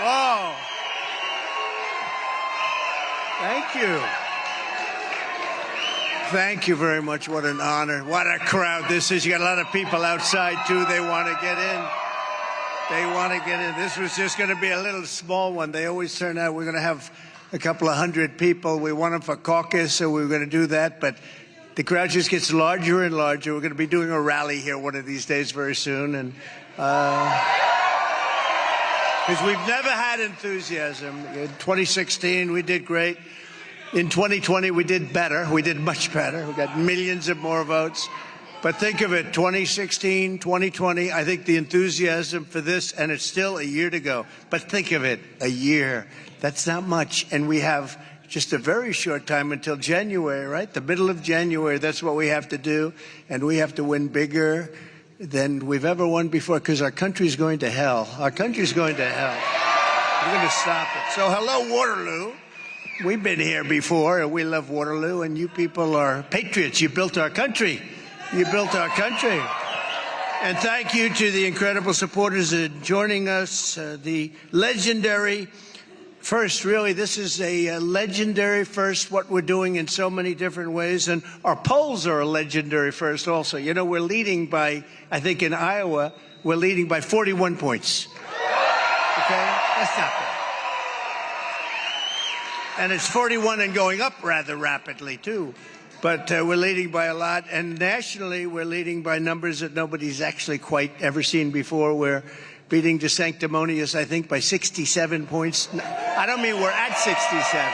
Whoa. Thank you. Thank you very much. What an honor. What a crowd this is. You got a lot of people outside, too. They want to get in. They want to get in. This was just going to be a little small one. They always turn out. We're going to have a couple of hundred people. We want them for caucus, so we were going to do that. But the crowd just gets larger and larger. We're going to be doing a rally here one of these days very soon. And because we've never had enthusiasm. In 2016, we did great. In 2020, we did better. We did much better. We got millions of more votes. But think of it, 2016, 2020, I think the enthusiasm for this, and it's still a year to go. But think of it, a year. That's not much. And we have just a very short time until January, right? The middle of January, that's what we have to do. And we have to win bigger than we've ever won before, because our country's going to hell. Our country's going to hell. We're going to stop it. So hello, Waterloo. We've been here before, and we love Waterloo, and you people are patriots. You built our country. You built our country. And thank you to the incredible supporters joining us. The legendary first, really, this is a legendary first, what we're doing in so many different ways. And our polls are a legendary first also. You know, we're leading by, I think in Iowa, we're leading by 41 points. Okay? That's not bad. And it's 41 and going up rather rapidly, too. But we're leading by a lot. And nationally, we're leading by numbers that nobody's actually quite ever seen before. We're beating DeSanctimonious, I think, by 67 points. I don't mean we're at 67.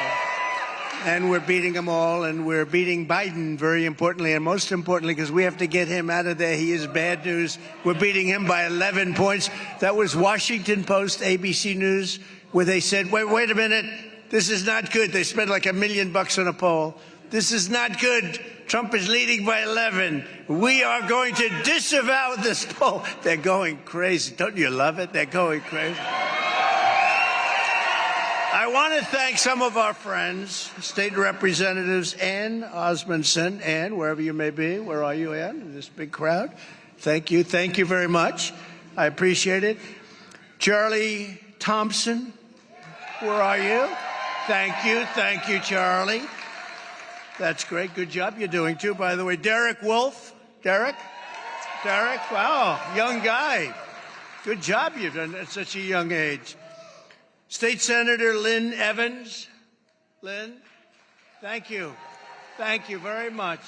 And we're beating them all. And we're beating Biden, very importantly. And most importantly, because we have to get him out of there. He is bad news. We're beating him by 11 points. That was Washington Post, ABC News, where they said, wait a minute. This is not good. They spent like $1 million on a poll. This is not good. Trump is leading by 11. We are going to disavow this poll. They're going crazy. Don't you love it? They're going crazy. I want to thank some of our friends, state representatives, Ann Osmondson. Ann, wherever you may be. Where are you, Ann? In this big crowd. Thank you. Thank you very much. I appreciate it. Charlie Thompson, where are you? Thank you. Thank you, Charlie. That's great. Good job you're doing, too, by the way. Derek Wolf. Derek? Wow, young guy. Good job you've done at such a young age. State Senator Lynn Evans. Lynn, thank you. Thank you very much.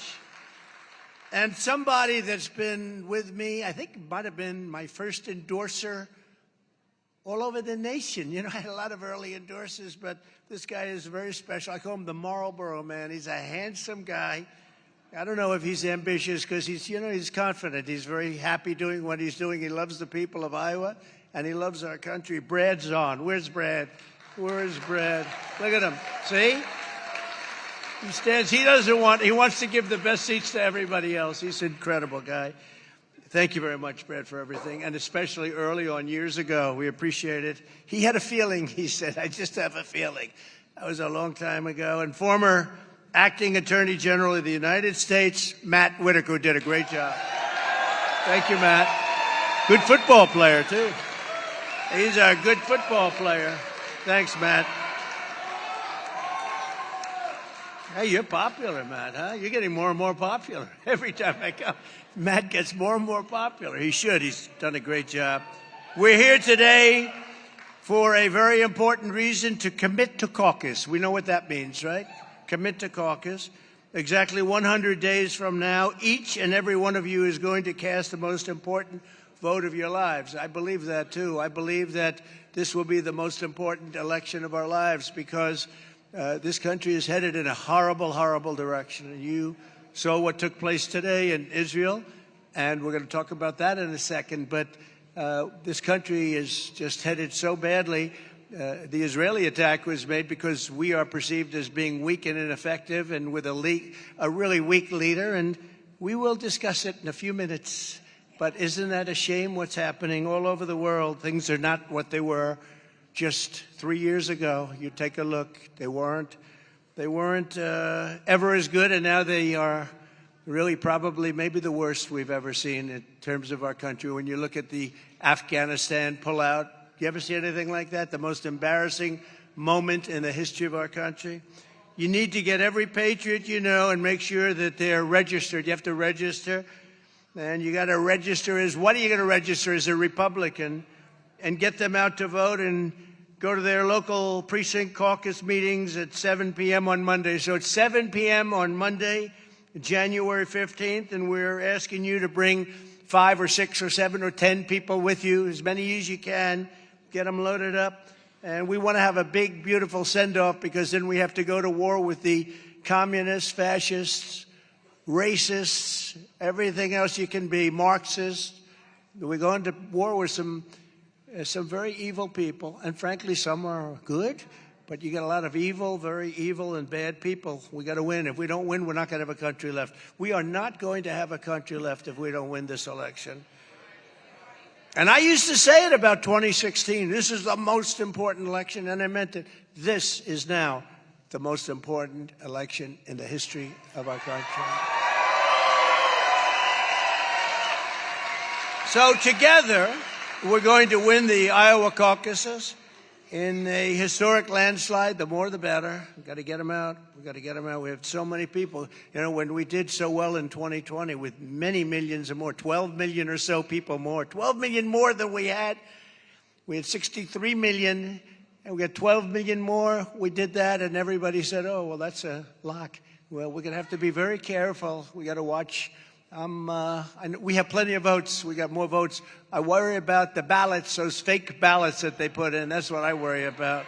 And somebody that's been with me, I think it might have been my first endorser all over the nation. You know, I had a lot of early endorsers, but this guy is very special. I call him the Marlboro Man. He's a handsome guy. I don't know if he's ambitious because he's confident. He's very happy doing what he's doing. He loves the people of Iowa, and he loves our country. Brad's on. Where's Brad? Where's Brad? Look at him. See? He stands. He wants to give the best seats to everybody else. He's an incredible guy. Thank you very much, Brad, for everything, and especially early on, years ago. We appreciate it. He had a feeling, he said. I just have a feeling. That was a long time ago. And former acting Attorney General of the United States, Matt Whitaker, who did a great job. Thank you, Matt. Good football player, too. He's a good football player. Thanks, Matt. Hey, you're popular, Matt, huh? You're getting more and more popular. Every time I come, Matt gets more and more popular. He should. He's done a great job. We're here today for a very important reason, to commit to caucus. We know what that means, right? Commit to caucus. Exactly 100 days from now, each and every one of you is going to cast the most important vote of your lives. I believe that, too. I believe that this will be the most important election of our lives, because this country is headed in a horrible, horrible direction. And you saw what took place today in Israel, and we're going to talk about that in a second. But this country is just headed so badly. The Israeli attack was made because we are perceived as being weak and ineffective, and with a really weak leader. And we will discuss it in a few minutes. But isn't that a shame what's happening all over the world? Things are not what they were just 3 years ago. You take a look. They weren't ever as good, and now they are really probably maybe the worst we've ever seen in terms of our country. When you look at the Afghanistan pullout, You ever see anything like that? The most embarrassing moment in the history of our country? You need to get every patriot you know and make sure that they're registered. You have to register. And you got to register as, what are you going to register as a Republican? And get them out to vote and go to their local precinct caucus meetings at 7 p.m. on Monday. So it's 7 p.m. on Monday, January 15th, and we're asking you to bring 5 or 6 or 7 or 10 people with you, as many as you can. Get them loaded up. And we want to have a big, beautiful send-off, because then we have to go to war with the communists, fascists, racists, everything else you can be, Marxists. We're going to war with some very evil people, and frankly, some are good, but you got a lot of evil, very evil and bad people. We got to win. If we don't win, we're not going to have a country left. We are not going to have a country left if we don't win this election. And I used to say it about 2016. This is the most important election, and I meant it. This is now the most important election in the history of our country. So together, we're going to win the Iowa caucuses in a historic landslide. The more, the better. We've got to get them out. We've got to get them out. We have so many people. You know, when we did so well in 2020 with many millions or more, 12 million or so people more, 12 million more than we had. We had 63 million, and we got 12 million more. We did that, and everybody said, oh, well, that's a lock. Well, we're going to have to be very careful. We got to watch. We have plenty of votes. We got more votes. I worry about the ballots, those fake ballots that they put in. That's what I worry about.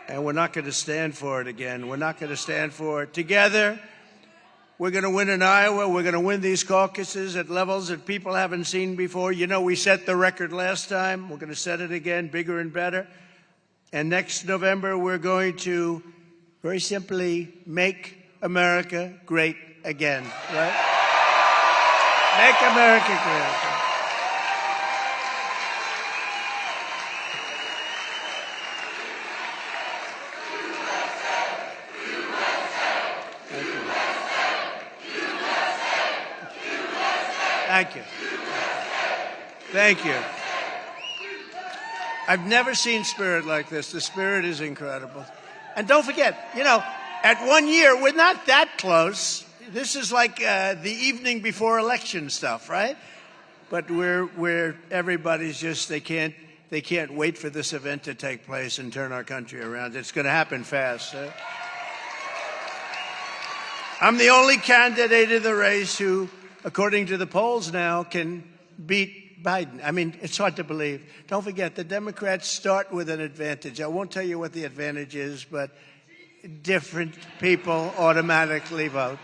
And we're not going to stand for it again. We're not going to stand for it. Together, we're going to win in Iowa. We're going to win these caucuses at levels that people haven't seen before. You know, we set the record last time. We're going to set it again, bigger and better. And next November, we're going to very simply make America great again, right? Make America great again. Thank you. Thank you. I've never seen spirit like this. The spirit is incredible. And don't forget, you know, at 1 year, we're not that close. This is like the evening before election stuff, right? But we're everybody's just, they can't wait for this event to take place and turn our country around. It's going to happen fast. I'm the only candidate in the race who, according to the polls now, can beat Biden. I mean, it's hard to believe. Don't forget, the Democrats start with an advantage. I won't tell you what the advantage is, but different people automatically vote.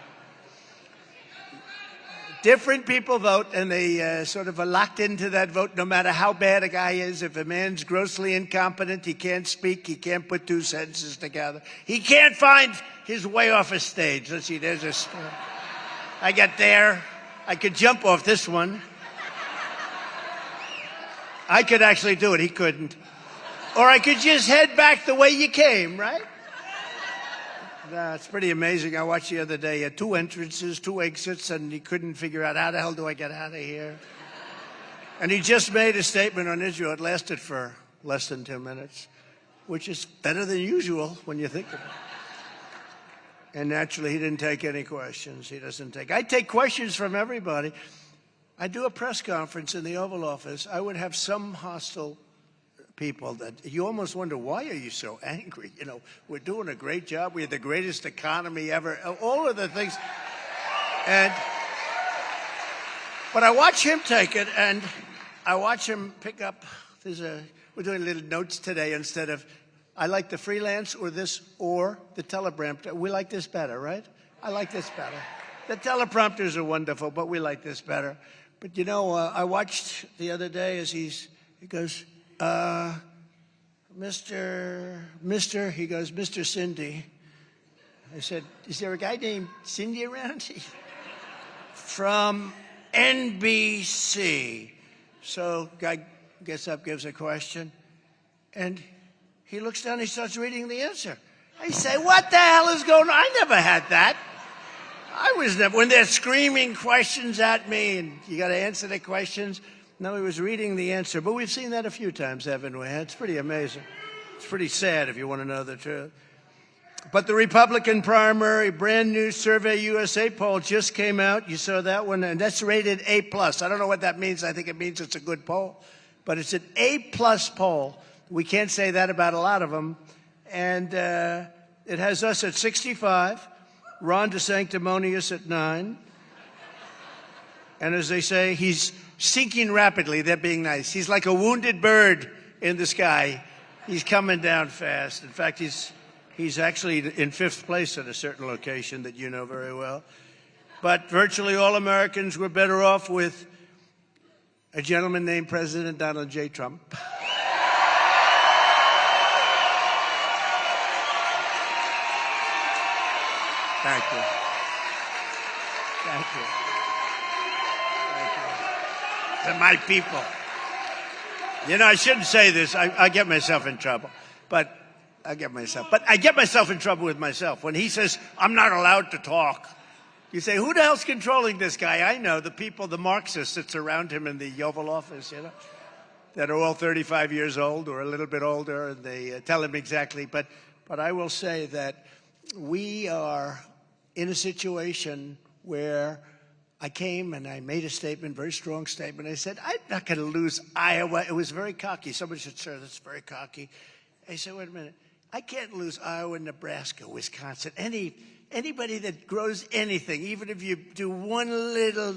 Different people vote, and they sort of are locked into that vote no matter how bad a guy is. If a man's grossly incompetent, he can't speak, he can't put 2 sentences together, he can't find his way off a stage. Let's see, there's a story. I got there. I could jump off this one. I could actually do it. He couldn't. Or I could just head back the way you came, right? It's pretty amazing. I watched the other day, 2 entrances, 2 exits, and he couldn't figure out, how the hell do I get out of here? And he just made a statement on Israel. It lasted for less than 2 minutes, which is better than usual when you think about it. And naturally, he didn't take any questions. He doesn't take. I take questions from everybody. I do a press conference in the Oval Office. I would have some hostile people that you almost wonder, why are you so angry? You know, we're doing a great job. We have the greatest economy ever. All of the things. But I watch him take it, and I watch him pick up. We're doing little notes today instead of, I like the freelance or this or the teleprompter. We like this better, right? I like this better. The teleprompters are wonderful, but we like this better. But, you know, I watched the other day as he goes, Mr. Cindy. I said, is there a guy named Cindy around? From NBC. So guy gets up, gives a question, and he looks down, he starts reading the answer. I say, what the hell is going on? I never had that. I was never, when they're screaming questions at me and you got to answer the questions, No, he was reading the answer. But we've seen that a few times, haven't we? It's pretty amazing. It's pretty sad if you want to know the truth. But the Republican primary, brand new Survey USA poll just came out. You saw that one, and that's rated A+. I don't know what that means. I think it means it's a good poll. But it's an A+ poll. We can't say that about a lot of them. And it has us at 65, Ron DeSanctimonious at 9. And as they say, he's sinking rapidly. They're being nice. He's like a wounded bird in the sky. He's coming down fast. In fact, he's actually in 5th place at a certain location that you know very well. But virtually all Americans were better off with a gentleman named President Donald J. Trump. Thank you. Thank you. Thank you. To my people. You know, I shouldn't say this. I get myself in trouble. But I get myself in trouble with myself. When he says, I'm not allowed to talk, you say, who the hell's controlling this guy? I know, the people, the Marxists that surround him in the Oval Office, you know, that are all 35 years old or a little bit older, and they tell him exactly. But I will say that we are in a situation where I came and I made a statement, very strong statement. I said, I'm not going to lose Iowa. It was very cocky. Somebody said, sir, that's very cocky. I said, wait a minute. I can't lose Iowa, Nebraska, Wisconsin. Anybody that grows anything, even if you do one little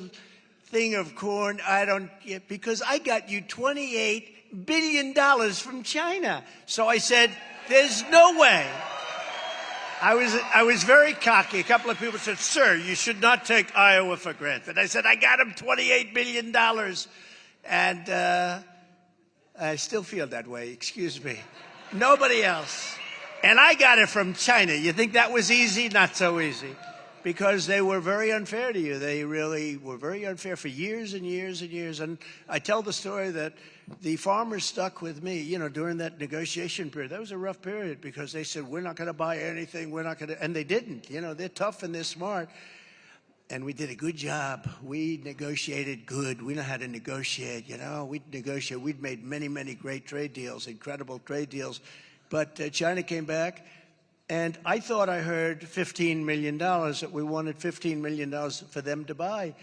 thing of corn, I don't get, because I got you $28 billion from China. So I said, there's no way. I was very cocky. A couple of people said, sir, you should not take Iowa for granted. I said, I got him $28 billion. And I still feel that way, excuse me. Nobody else. And I got it from China. You think that was easy? Not so easy. Because they were very unfair to you. They really were very unfair for years and years and years. And I tell the story that the farmers stuck with me, you know, during that negotiation period. That was a rough period because they said, we're not going to buy anything. We're not going to. And they didn't. You know, they're tough and they're smart. And we did a good job. We negotiated good. We know how to negotiate, you know. We negotiated. We'd made many, many great trade deals, incredible trade deals. But China came back, and I thought I heard $15 million, that we wanted $15 million for them to buy.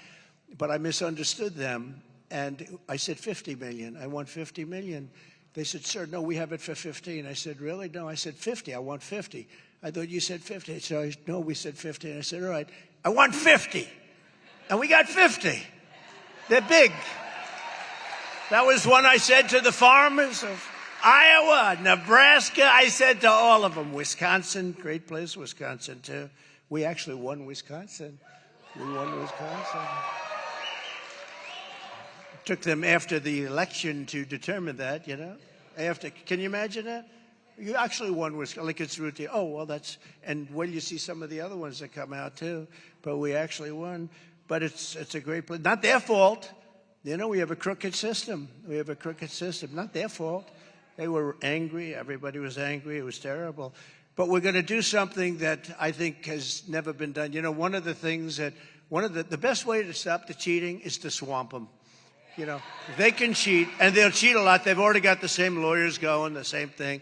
But I misunderstood them, and I said $50 million. I want $50 million. They said, sir, no, we have it for 15. I said, really? No, I said 50. I want 50. I thought you said 50. So no, we said 50. And I said, all right, I want 50. And we got 50. They're big. That was one I said to the farmers of Iowa, Nebraska. I said to all of them, Wisconsin, great place, Wisconsin, too. We actually won Wisconsin. We won Wisconsin. It took them after the election to determine that, you know. Can you imagine that? You actually won Wisconsin, like it's routine. Oh, well, that's, and when you see some of the other ones that come out, too. But we actually won. But it's a great place. Not their fault. You know, we have a crooked system. We have a crooked system. Not their fault. They were angry. Everybody was angry. It was terrible. But we're going to do something that I think has never been done. You know, one of the things that, the best way to stop the cheating is to swamp them. You know, they can cheat, and they'll cheat a lot. They've already got the same lawyers going, the same thing.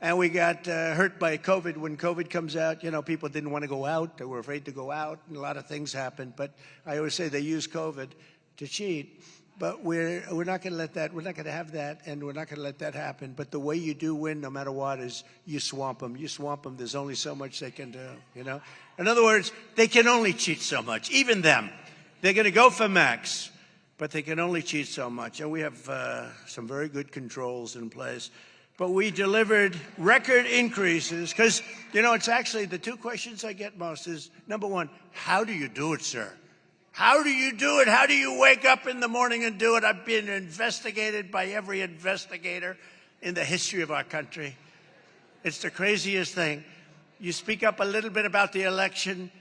And we got hurt by COVID. When COVID comes out, you know, people didn't want to go out. They were afraid to go out, and a lot of things happened. But I always say they use COVID to cheat. But we're not going to let that. We're not going to have that, and we're not going to let that happen. But the way you do win, no matter what, is you swamp them. You swamp them. There's only so much they can do. You know. In other words, they can only cheat so much. Even them, they're going to go for max, but they can only cheat so much. And we have some very good controls in place. But we delivered record increases because, you know, it's actually the two questions I get most is, number one, how do you do it, sir? How do you do it? How do you wake up in the morning and do it? I've been investigated by every investigator in the history of our country. It's the craziest thing. You speak up a little bit about the election.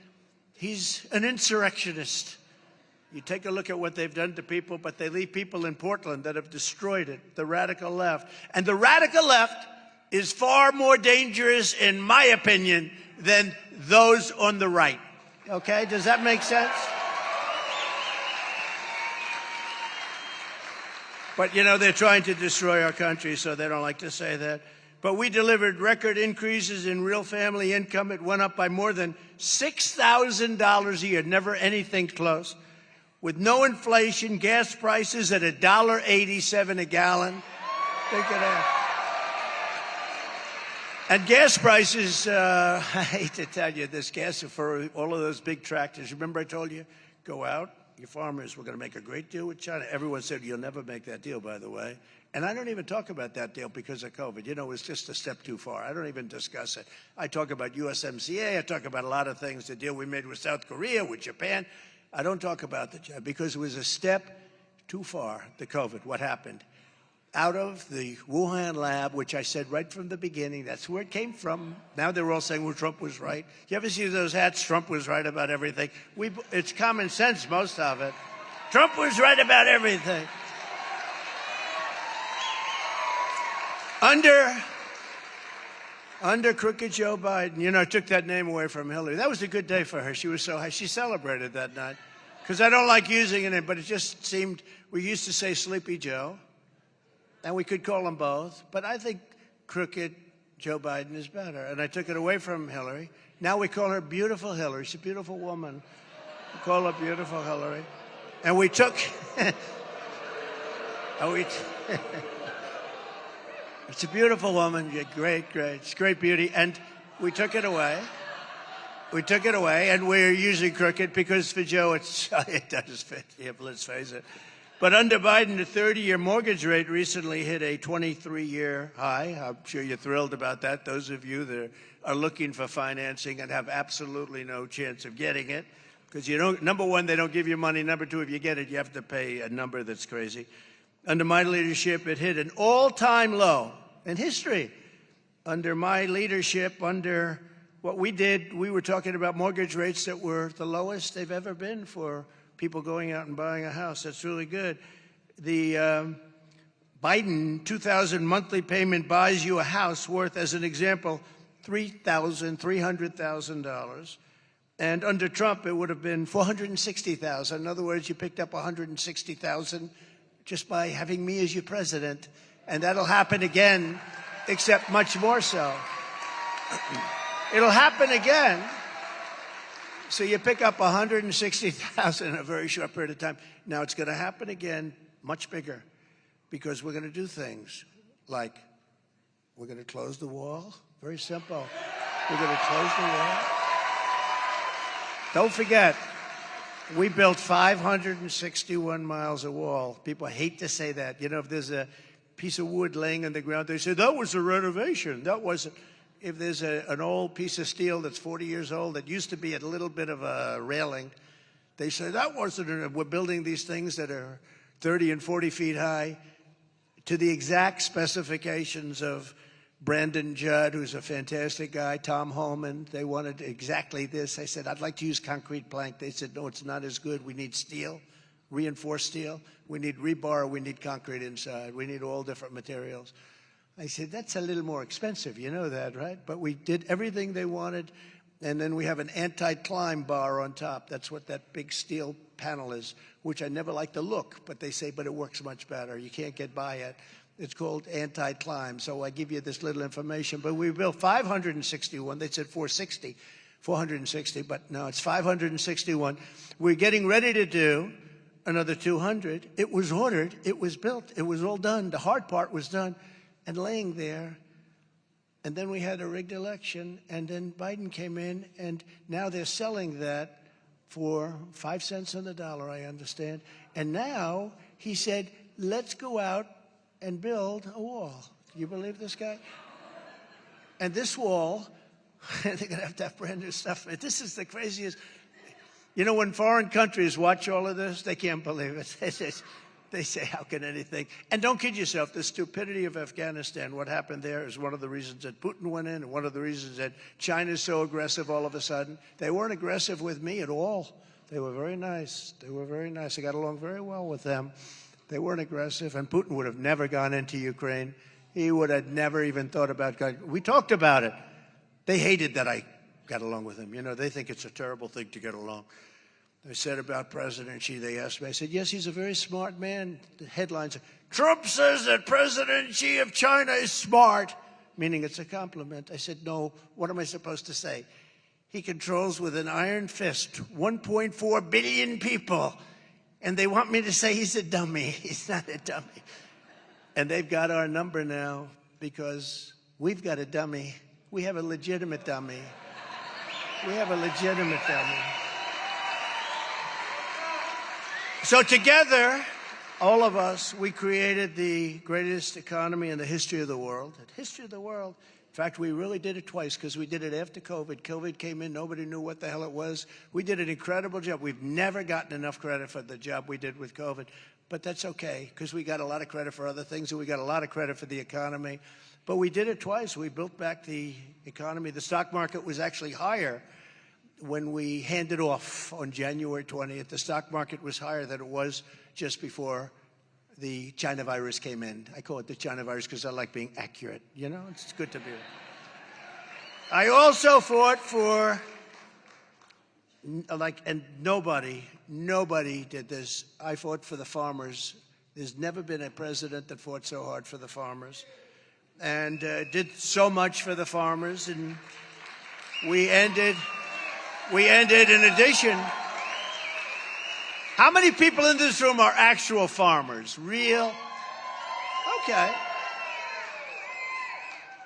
He's an insurrectionist. You take a look at what they've done to people, but they leave people in Portland that have destroyed it, the radical left. And the radical left is far more dangerous, in my opinion, than those on the right. Okay? Does that make sense? But, you know, they're trying to destroy our country, so they don't like to say that. But we delivered record increases in real family income. It went up by more than $6,000 a year, never anything close. With no inflation, gas prices at $1.87 a gallon. Think of that. And gas prices, I hate to tell you this, gas for all of those big tractors. Remember I told you, go out, you farmers, we're going to make a great deal with China. Everyone said, you'll never make that deal, by the way. And I don't even talk about that deal because of COVID. You know, it's just a step too far. I don't even discuss it. I talk about USMCA. I talk about a lot of things, the deal we made with South Korea, with Japan. I don't talk about the because it was a step too far, the COVID, what happened. Out of the Wuhan lab, which I said right from the beginning, that's where it came from. Now they're all saying, well, Trump was right. You ever see those hats? Trump was right about everything. It's common sense, most of it. Trump was right about everything. Under crooked Joe Biden, you know, I took that name away from Hillary. That was a good day for her. She was so high. She celebrated that night. Because I don't like using it, but it just seemed, we used to say Sleepy Joe, and we could call them both. But I think crooked Joe Biden is better. And I took it away from Hillary. Now we call her Beautiful Hillary. She's a beautiful woman. We call her Beautiful Hillary. And we took... It's a beautiful woman. Great. It's great beauty. And we took it away. And we're using crooked because for Joe, it does fit. Yeah, let's face it. But under Biden, the 30-year mortgage rate recently hit a 23-year high. I'm sure you're thrilled about that. Those of you that are looking for financing and have absolutely no chance of getting it. Because you don't, number one, they don't give you money. Number two, if you get it, you have to pay a number that's crazy. Under my leadership, it hit an all-time low in history. Under my leadership, under what we did, we were talking about mortgage rates that were the lowest they've ever been for people going out and buying a house. That's really good. The Biden 2,000 monthly payment buys you a house worth, as an example, $300,000. And under Trump, it would have been $460,000. In other words, you picked up $160,000 just by having me as your president. And that'll happen again, except much more so. It'll happen again. So you pick up $160,000 in a very short period of time. Now it's going to happen again, much bigger, because we're going to do things like we're going to close the wall. Very simple. We're going to close the wall. Don't forget, we built 561 miles of wall. People hate to say that. You know, if there's a piece of wood laying on the ground, they say, that was a renovation. That wasn't. If there's an old piece of steel that's 40 years old that used to be a little bit of a railing, they say, that wasn't. We're building these things that are 30 and 40 feet high to the exact specifications of Brandon Judd, who's a fantastic guy, Tom Holman. They wanted exactly this. I said, I'd like to use concrete plank. They said, no, it's not as good. We need steel, reinforced steel. We need rebar. We need concrete inside. We need all different materials. I said, that's a little more expensive. You know that, right? But we did everything they wanted. And then we have an anti-climb bar on top. That's what that big steel panel is, which I never like the look. But they say, but it works much better. You can't get by it. It's called anti-climb. So I give you this little information. But we built 561. They said 460, but no, it's 561. We're getting ready to do another 200. It was ordered. It was built. It was all done. The hard part was done and laying there. And then we had a rigged election. And then Biden came in. And now they're selling that for 5 cents on the dollar, I understand. And now he said, let's go out and build a wall. Do you believe this guy? And this wall, they're going to have brand new stuff. This is the craziest. You know, when foreign countries watch all of this, they can't believe it. They say, how can anything? And don't kid yourself, the stupidity of Afghanistan, what happened there is one of the reasons that Putin went in and one of the reasons that China's so aggressive all of a sudden. They weren't aggressive with me at all. They were very nice. They were very nice. I got along very well with them. They weren't aggressive, and Putin would have never gone into Ukraine. He would have never even thought about going. We talked about it. They hated that I got along with him. You know, they think it's a terrible thing to get along. I said about President Xi, they asked me, I said, yes, he's a very smart man. The headlines are, Trump says that President Xi of China is smart, meaning it's a compliment. I said, no, what am I supposed to say? He controls with an iron fist 1.4 billion people, and they want me to say he's a dummy. He's not a dummy. And they've got our number now because we've got a dummy. We have a legitimate dummy. We have a legitimate dummy. So together, all of us, we created the greatest economy in the history of the world. The history of the world. In fact, we really did it twice because we did it after COVID. COVID came in. Nobody knew what the hell it was. We did an incredible job. We've never gotten enough credit for the job we did with COVID. But that's okay because we got a lot of credit for other things and we got a lot of credit for the economy. But we did it twice. We built back the economy. The stock market was actually higher when we handed off on January 20th. The stock market was higher than it was just before the China virus came in. I call it the China virus because I like being accurate. You know, it's good to be. I also fought for, and nobody did this. I fought for the farmers. There's never been a president that fought so hard for the farmers and did so much for the farmers. And we ended in addition. How many people in this room are actual farmers? Real? Okay.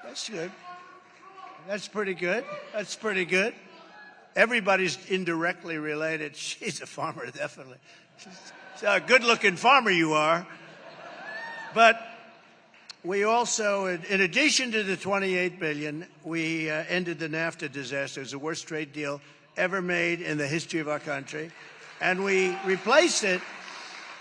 That's good. That's pretty good. That's pretty good. Everybody's indirectly related. She's a farmer, definitely. She's a good-looking farmer you are. But we also, in addition to the $28 billion, we ended the NAFTA disaster. It was the worst trade deal ever made in the history of our country. And we replaced it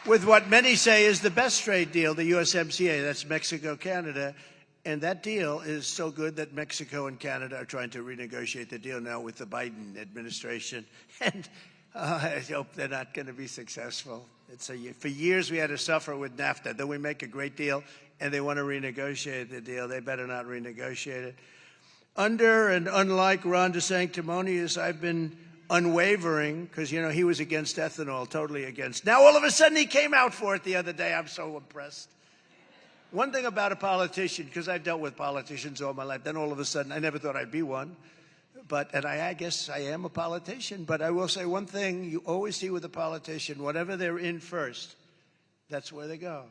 with what many say is the best trade deal, the USMCA. That's Mexico-Canada. And that deal is so good that Mexico and Canada are trying to renegotiate the deal now with the Biden administration. And I hope they're not going to be successful. For years we had to suffer with NAFTA. Then we make a great deal, and they want to renegotiate the deal. They better not renegotiate it. Under and unlike Ron DeSanctimonious, I've been unwavering because, you know, he was against ethanol, totally against. Now, all of a sudden, he came out for it the other day. I'm so impressed. One thing about a politician, because I've dealt with politicians all my life, then all of a sudden, I never thought I'd be one. And I guess I am a politician. But I will say one thing you always see with a politician, whatever they're in first, that's where they go.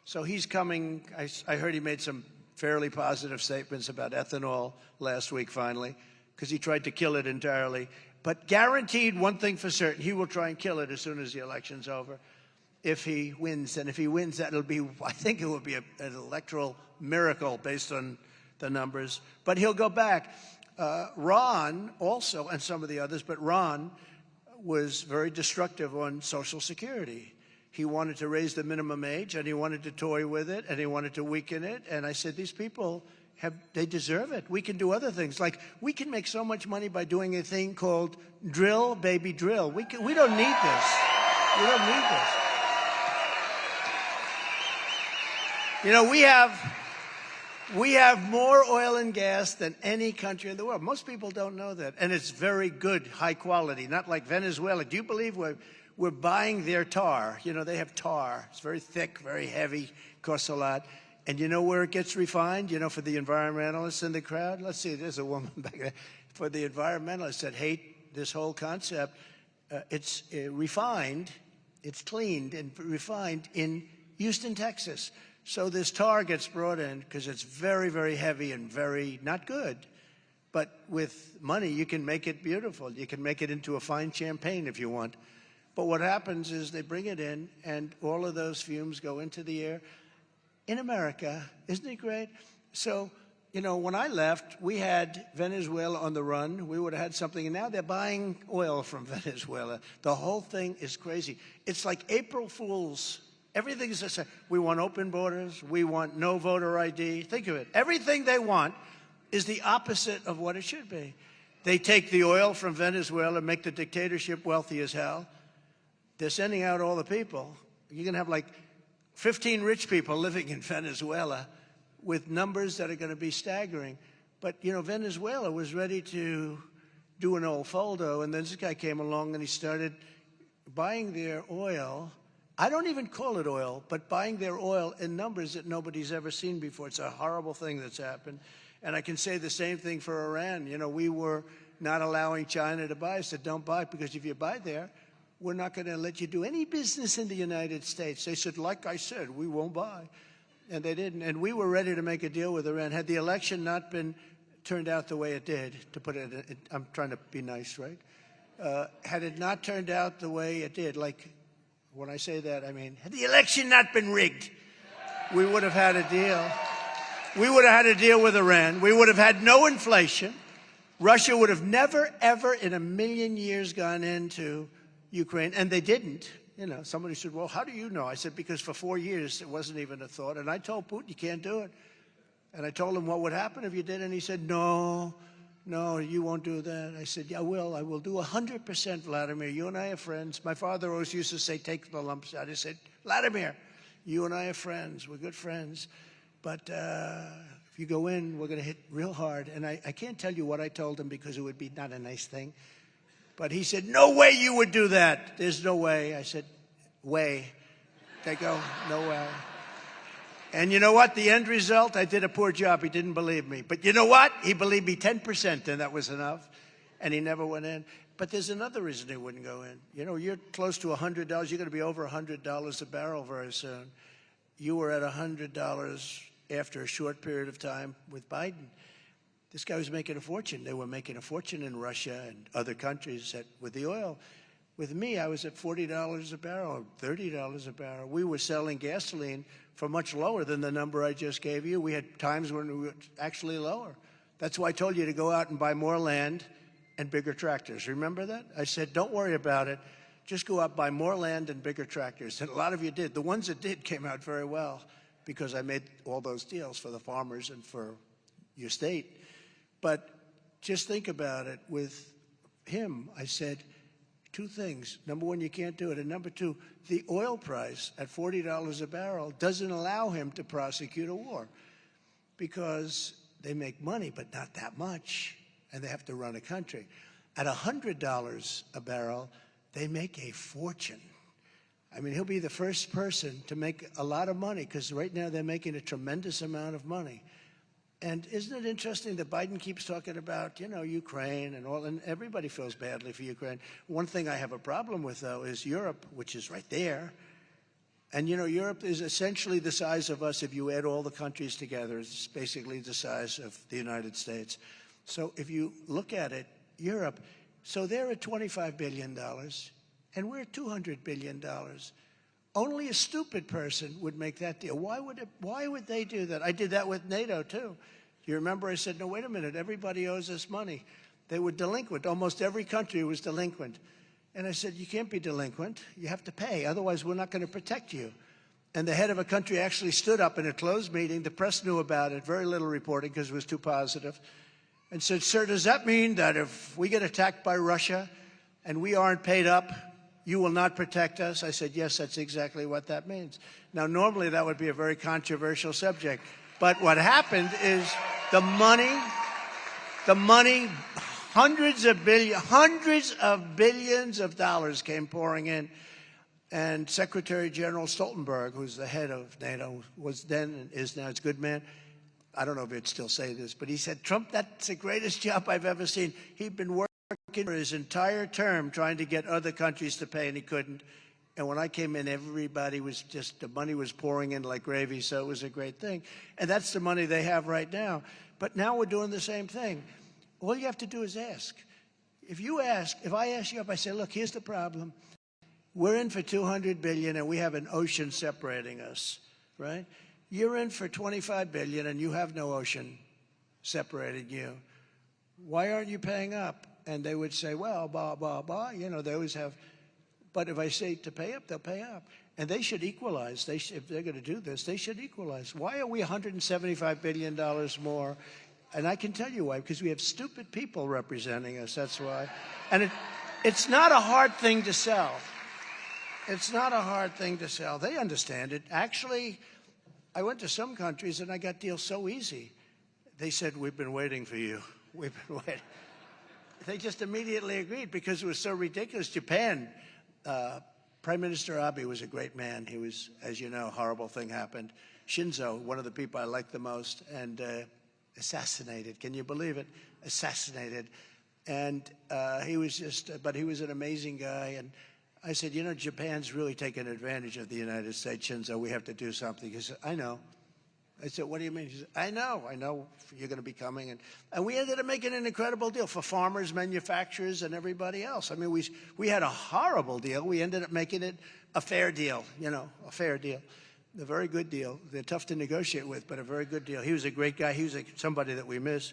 So he's coming. I heard he made some fairly positive statements about ethanol last week, finally, because he tried to kill it entirely. But guaranteed one thing for certain, he will try and kill it as soon as the election's over, if he wins. And if he wins, that'll be, I think it will be an electoral miracle based on the numbers. But he'll go back. Ron also, and some of the others, but Ron was very destructive on Social Security. He wanted to raise the minimum age, and he wanted to toy with it, and he wanted to weaken it. And I said, these people, they deserve it. We can do other things. Like, we can make so much money by doing a thing called drill, baby, drill. We don't need this. We don't need this. You know, we have more oil and gas than any country in the world. Most people don't know that. And it's very good, high quality, not like Venezuela. Do you believe we're buying their tar? You know, they have tar. It's very thick, very heavy, costs a lot. And you know where it gets refined? You know, for the environmentalists in the crowd? Let's see, there's a woman back there. For the environmentalists that hate this whole concept, it's refined, it's cleaned and refined in Houston, Texas. So this tar gets brought in because it's very, very heavy and very not good. But with money, you can make it beautiful. You can make it into a fine champagne if you want. But what happens is they bring it in, and all of those fumes go into the air. In America, isn't it great? So, you know, when I left, we had Venezuela on the run. We would have had something, and now they're buying oil from Venezuela. The whole thing is crazy. It's like April Fools. Everything is the same. We want open borders. We want no voter ID. Think of it. Everything they want is the opposite of what it should be. They take the oil from Venezuela and make the dictatorship wealthy as hell. They're sending out all the people. You're going to have like 15 rich people living in Venezuela with numbers that are going to be staggering. But, you know, Venezuela was ready to do an old foldo, and then this guy came along and he started buying their oil. I don't even call it oil, but buying their oil in numbers that nobody's ever seen before. It's a horrible thing that's happened. And I can say the same thing for Iran. You know, we were not allowing China to buy. I said, don't buy, because if you buy there, we're not going to let you do any business in the United States. They said, like I said, we won't buy. And they didn't. And we were ready to make a deal with Iran. Had the election not been turned out the way it did, to put it, I'm trying to be nice, right? Had it not turned out the way it did, like when I say that, I mean, had the election not been rigged, we would have had a deal. We would have had a deal with Iran. We would have had no inflation. Russia would have never, ever in a million years gone into Ukraine, and they didn't. You know, somebody said, well, how do you know? I said, because for 4 years, it wasn't even a thought. And I told Putin, you can't do it. And I told him what would happen if you did, and he said, no, you won't do that. I said, yeah, I will. I will do 100%, Vladimir. You and I are friends. My father always used to say, take the lumps out. He said, Vladimir, you and I are friends. We're good friends. But if you go in, we're going to hit real hard. And I can't tell you what I told him because it would be not a nice thing. But he said, no way you would do that. There's no way. I said, way. They go, no way. And you know what? The end result, I did a poor job. He didn't believe me. But you know what? He believed me 10%, and that was enough. And he never went in. But there's another reason he wouldn't go in. You know, you're close to $100. You're going to be over $100 a barrel very soon. You were at $100 after a short period of time with Biden. This guy was making a fortune. They were making a fortune in Russia and other countries with the oil. With me, I was at $40 a barrel, $30 a barrel. We were selling gasoline for much lower than the number I just gave you. We had times when we were actually lower. That's why I told you to go out and buy more land and bigger tractors. Remember that? I said, don't worry about it. Just go out, buy more land and bigger tractors. And a lot of you did. The ones that did came out very well because I made all those deals for the farmers and for your state. But just think about it. With him, I said two things. Number one, you can't do it. And number two, the oil price at $40 a barrel doesn't allow him to prosecute a war because they make money, but not that much, and they have to run a country. At $100 a barrel, they make a fortune. I mean, he'll be the first person to make a lot of money because right now they're making a tremendous amount of money. And isn't it interesting that Biden keeps talking about, you know, Ukraine and all, and everybody feels badly for Ukraine. One thing I have a problem with, though, is Europe, which is right there. And, you know, Europe is essentially the size of us if you add all the countries together. It's basically the size of the United States. So if you look at it, Europe, so they're at $25 billion, and we're at $200 billion. Only a stupid person would make that deal. Why would they do that? I did that with NATO, too. You remember I said, no, wait a minute, everybody owes us money. They were delinquent. Almost every country was delinquent. And I said, you can't be delinquent. You have to pay. Otherwise, we're not going to protect you. And the head of a country actually stood up in a closed meeting. The press knew about it, very little reporting because it was too positive, and said, sir, does that mean that if we get attacked by Russia and we aren't paid up, you will not protect us? I said, yes, that's exactly what that means. Now, normally that would be a very controversial subject. But what happened is the money, hundreds of billions of dollars came pouring in. And Secretary General Stoltenberg, who's the head of NATO, was then and is now, it's a good man. I don't know if he'd still say this, but he said, Trump, that's the greatest job I've ever seen. He'd been working for his entire term trying to get other countries to pay, and he couldn't. And when I came in, everybody was just, the money was pouring in like gravy, so it was a great thing. And that's the money they have right now. But now we're doing the same thing. All you have to do is ask. If I ask you up, I say, look, here's the problem. We're in for $200 billion, and we have an ocean separating us, right? You're in for $25 billion, and you have no ocean separating you. Why aren't you paying up? And they would say, well, blah, blah, blah. You know, they always have. But if I say to pay up, they'll pay up. And they should equalize. If they're going to do this, they should equalize. Why are we $175 billion more? And I can tell you why, because we have stupid people representing us. That's why. And it's not a hard thing to sell. It's not a hard thing to sell. They understand it. Actually, I went to some countries, and I got deals so easy. They said, we've been waiting for you. We've been waiting. They just immediately agreed because it was so ridiculous. Japan, Prime Minister Abe was a great man. He was, as you know, a horrible thing happened. Shinzo, one of the people I like the most, and assassinated. Can you believe it? Assassinated. And he was but he was an amazing guy. And I said, you know, Japan's really taking advantage of the United States, Shinzo. We have to do something. He said, I know. I said, what do you mean? He said, I know you're going to be coming. And we ended up making an incredible deal for farmers, manufacturers, and everybody else. I mean, we had a horrible deal. We ended up making it a fair deal, you know, a fair deal. A very good deal. They're tough to negotiate with, but a very good deal. He was a great guy. He was somebody that we miss.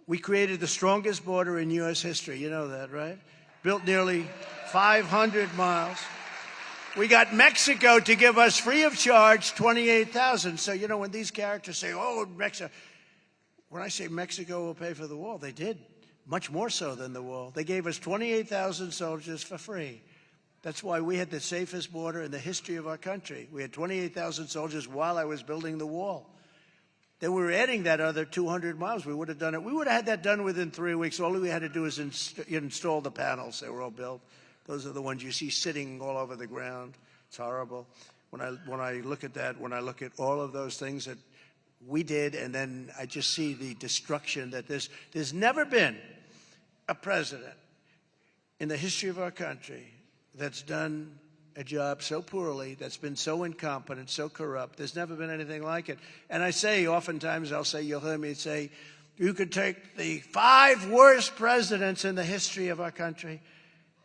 We created the strongest border in U.S. history. You know that, right? Built nearly 500 miles. We got Mexico to give us free of charge 28,000. So, you know, when these characters say, oh, Mexico, when I say Mexico will pay for the wall, they did, much more so than the wall. They gave us 28,000 soldiers for free. That's why we had the safest border in the history of our country. We had 28,000 soldiers while I was building the wall. Then we were adding that other 200 miles. We would have done it. We would have had that done within 3 weeks. All we had to do is install the panels. They were all built. Those are the ones you see sitting all over the ground. It's horrible. When I look at that, when I look at all of those things that we did, and then I just see the destruction that there's never been a president in the history of our country that's done a job so poorly, that's been so incompetent, so corrupt. There's never been anything like it. And I say, oftentimes I'll say, you'll hear me say, you could take the 5 worst presidents in the history of our country,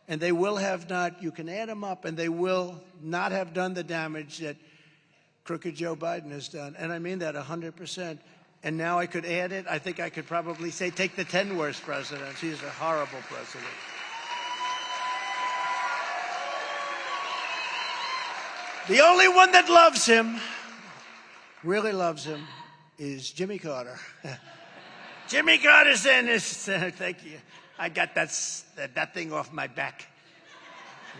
and they will have not, you can add them up, and they will not have done the damage that crooked Joe Biden has done. And I mean that 100%. And now I could add it. I think I could probably say, take the 10 worst presidents. He's a horrible president. The only one that loves him, really loves him, is Jimmy Carter. Jimmy Carter's in this. Thank you. I got that thing off my back.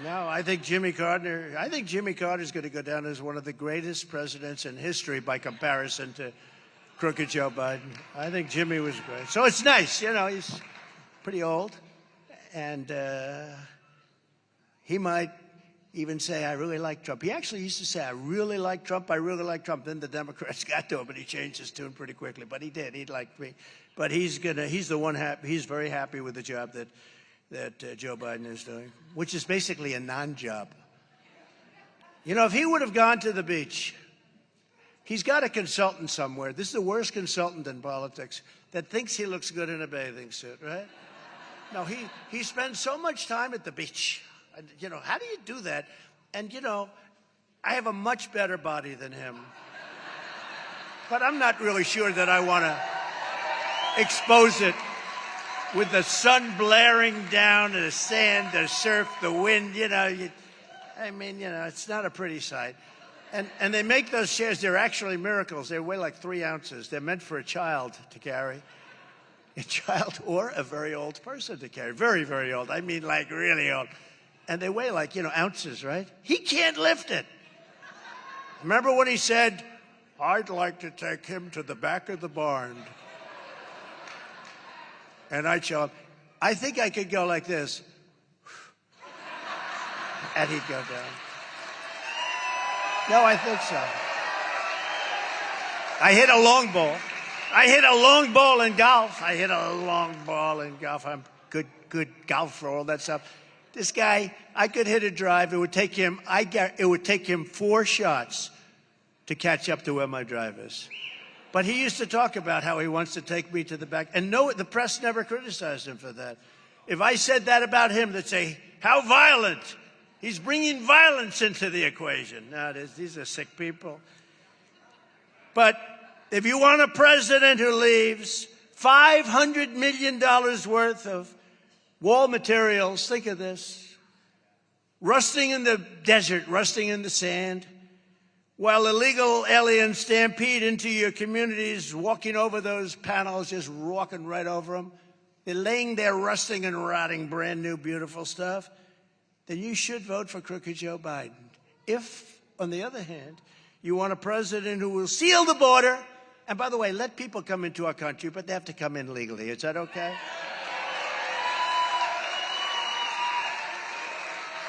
No, I think Jimmy Carter's going to go down as one of the greatest presidents in history by comparison to crooked Joe Biden. I think Jimmy was great. So it's nice, you know, he's pretty old. And he might even say, I really like Trump. He actually used to say, I really like Trump, I really like Trump. Then the Democrats got to him, and he changed his tune pretty quickly. But he did. He liked me. But he's the one he's very happy with the job that Joe Biden is doing, which is basically a non-job. You know, if he would have gone to the beach, he's got a consultant somewhere. This is the worst consultant in politics that thinks he looks good in a bathing suit, right? No, he spends so much time at the beach. You know, how do you do that? And, you know, I have a much better body than him. But I'm not really sure that I want to expose it with the sun blaring down, the sand, the surf, the wind, you know. I mean, you know, it's not a pretty sight. And they make those chairs, they're actually miracles. They weigh like 3 ounces. They're meant for a child to carry. A child or a very old person to carry. Very, very old. I mean, like really old. And they weigh like, you know, ounces, right? He can't lift it. Remember when he said, I'd like to take him to the back of the barn. And I'd show him, I think I could go like this. And he'd go down. No, I think so. I hit a long ball. I hit a long ball in golf. I'm good golfer, all that stuff. This guy, I could hit a drive. It would take him 4 shots to catch up to where my drive is. But he used to talk about how he wants to take me to the back. And no, the press never criticized him for that. If I said that about him, they'd say, how violent. He's bringing violence into the equation. No, these are sick people. But if you want a president who leaves $500 million worth of wall materials, think of this, rusting in the desert, rusting in the sand, while illegal aliens stampede into your communities, walking over those panels, just walking right over them. They're laying there rusting and rotting brand new, beautiful stuff. Then you should vote for crooked Joe Biden. If, on the other hand, you want a president who will seal the border, and by the way, let people come into our country, but they have to come in legally. Is that okay?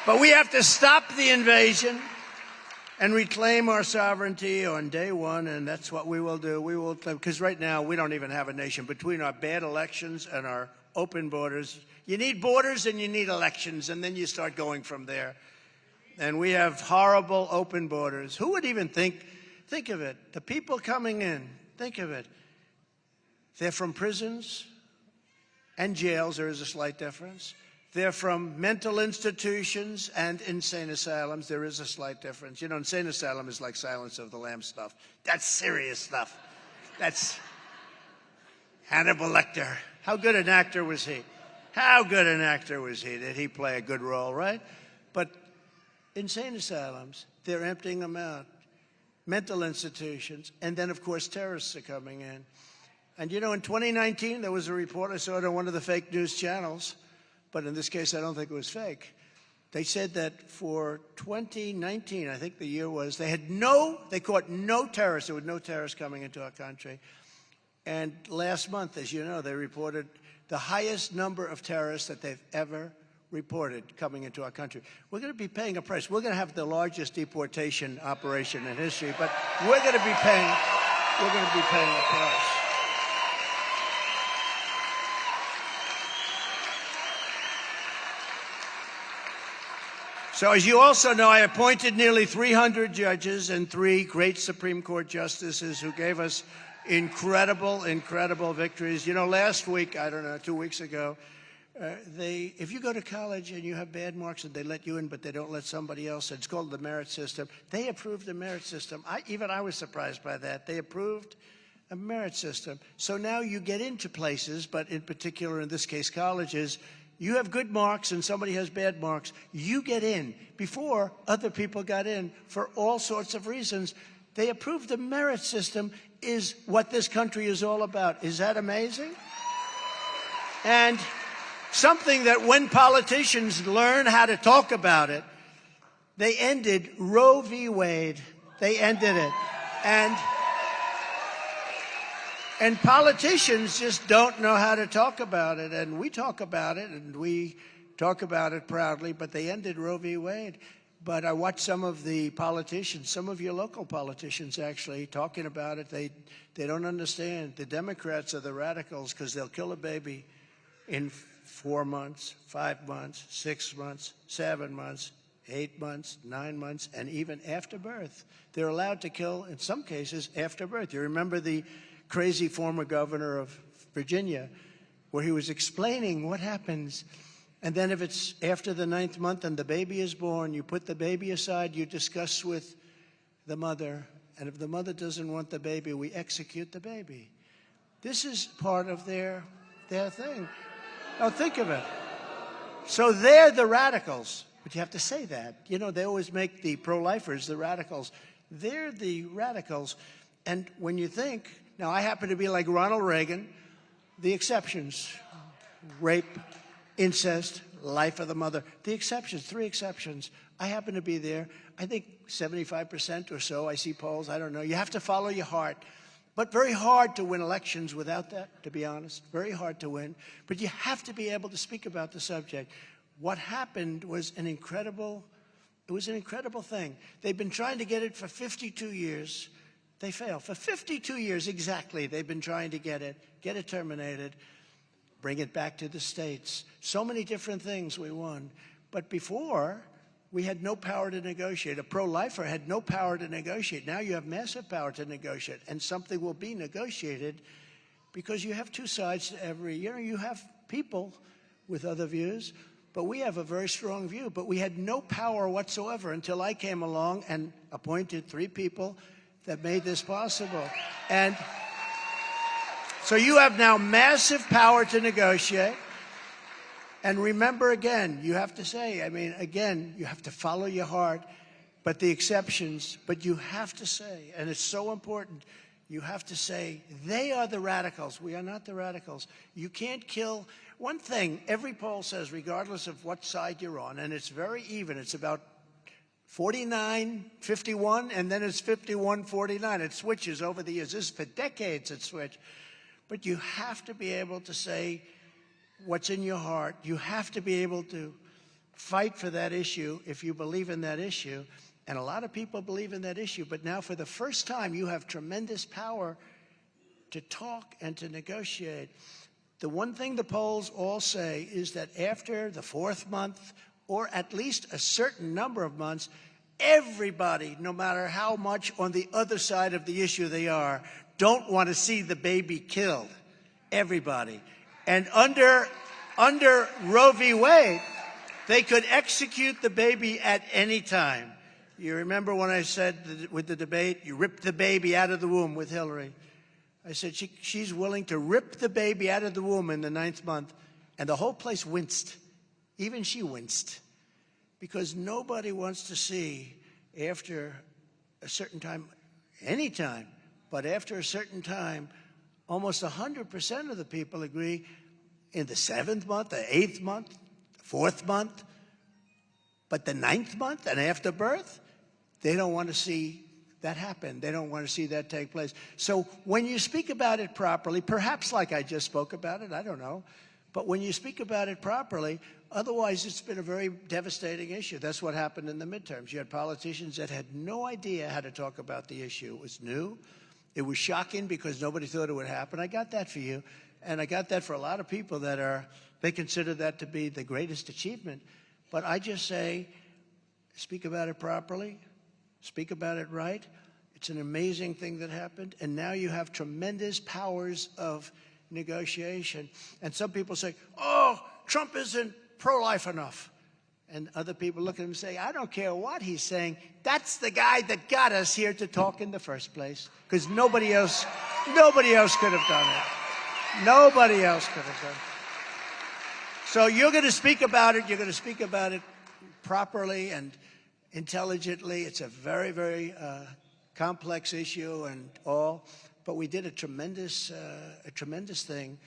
But we have to stop the invasion and reclaim our sovereignty on day one, and that's what we will do. We will, because right now we don't even have a nation. Between our bad elections and our open borders, you need borders and you need elections, and then you start going from there. And we have horrible open borders. Who would even think of it, the people coming in, think of it. They're from prisons and jails, there is a slight difference. They're from mental institutions and insane asylums. There is a slight difference. You know, insane asylum is like Silence of the Lambs stuff. That's serious stuff. That's Hannibal Lecter. How good an actor was he? How good an actor was he? Did he play a good role, right? But insane asylums, they're emptying them out. Mental institutions, and then, of course, terrorists are coming in. And, you know, in 2019, there was a report I saw it on one of the fake news channels, but in this case, I don't think it was fake. They said that for 2019, I think the year was, they caught no terrorists. There were no terrorists coming into our country. And last month, as you know, they reported the highest number of terrorists that they've ever reported coming into our country. We're going to be paying a price. We're going to have the largest deportation operation in history, but we're going to be paying a price. So as you also know, I appointed nearly 300 judges and 3 great Supreme Court justices who gave us incredible, incredible victories. You know, last week, I don't know, 2 weeks ago, if you go to college and you have bad marks and they let you in, but they don't let somebody else, it's called the merit system. They approved the merit system. Even I was surprised by that. They approved a merit system. So now you get into places, but in particular, in this case, colleges, you have good marks and somebody has bad marks. You get in. Before, other people got in for all sorts of reasons. They approved the merit system is what this country is all about. Is that amazing? And something that when politicians learn how to talk about it, they ended Roe v. Wade. They ended it. And politicians just don't know how to talk about it. And we talk about it, and we talk about it proudly, but they ended Roe v. Wade. But I watched some of the politicians, some of your local politicians actually, talking about it. They don't understand. The Democrats are the radicals because they'll kill a baby in 4 months, 5 months, 6 months, 7 months, 8 months, 9 months, and even after birth. They're allowed to kill, in some cases, after birth. You remember the crazy former governor of Virginia, where he was explaining what happens. And then if it's after the 9th month and the baby is born, you put the baby aside, you discuss with the mother, and if the mother doesn't want the baby, we execute the baby. This is part of their thing. Now think of it. So they're the radicals, but you have to say that. You know, they always make the pro-lifers the radicals. They're the radicals. And when you think, now I happen to be like Ronald Reagan, the exceptions, rape, incest, life of the mother, the exceptions, 3 exceptions. I happen to be there. I think 75% or so, I see polls, I don't know. You have to follow your heart. But very hard to win elections without that, to be honest. Very hard to win. But you have to be able to speak about the subject. What happened was an incredible thing. They've been trying to get it for 52 years. They failed. For 52 years exactly, they've been trying to get it terminated, bring it back to the states. So many different things we won. But before, we had no power to negotiate. A pro-lifer had no power to negotiate. Now you have massive power to negotiate, and something will be negotiated because you have 2 sides to every, you have people with other views, but we have a very strong view. But we had no power whatsoever until I came along and appointed 3 people that made this possible. And so you have now massive power to negotiate. And remember, again, you have to say, again, you have to follow your heart, but the exceptions, but you have to say, and it's so important, you have to say, they are the radicals. We are not the radicals. You can't kill. One thing, every poll says, regardless of what side you're on, and it's very even, it's about 49-51, and then it's 51-49. It switches over the years. This is for decades it switched. But you have to be able to say what's in your heart. You have to be able to fight for that issue if you believe in that issue. And a lot of people believe in that issue. But now for the first time, you have tremendous power to talk and to negotiate. The one thing the polls all say is that after the 4th month, or at least a certain number of months, everybody, no matter how much on the other side of the issue they are, don't want to see the baby killed. Everybody. And under Roe v. Wade, they could execute the baby at any time. You remember when I said with the debate, you ripped the baby out of the womb with Hillary. I said she's willing to rip the baby out of the womb in the 9th month. And the whole place winced. Even she winced. Because nobody wants to see after a certain time, any time, but after a certain time, almost 100% of the people agree in the 7th month, the 8th month, the 4th month, but the 9th month and after birth, they don't want to see that happen. They don't want to see that take place. So when you speak about it properly, perhaps like I just spoke about it, I don't know, but when you speak about it properly, otherwise it's been a very devastating issue. That's what happened in the midterms. You had politicians that had no idea how to talk about the issue. It was new. It was shocking because nobody thought it would happen. I got that for you. And I got that for a lot of people they consider that to be the greatest achievement. But I just say, speak about it properly. Speak about it right. It's an amazing thing that happened. And now you have tremendous powers of negotiation. And some people say, oh, Trump isn't pro-life enough. And other people look at him and say, I don't care what he's saying. That's the guy that got us here to talk in the first place. Because nobody else could have done it. Nobody else could have done it. So you're going to speak about it. You're going to speak about it properly and intelligently. It's a very, very complex issue and all. But we did a tremendous thing.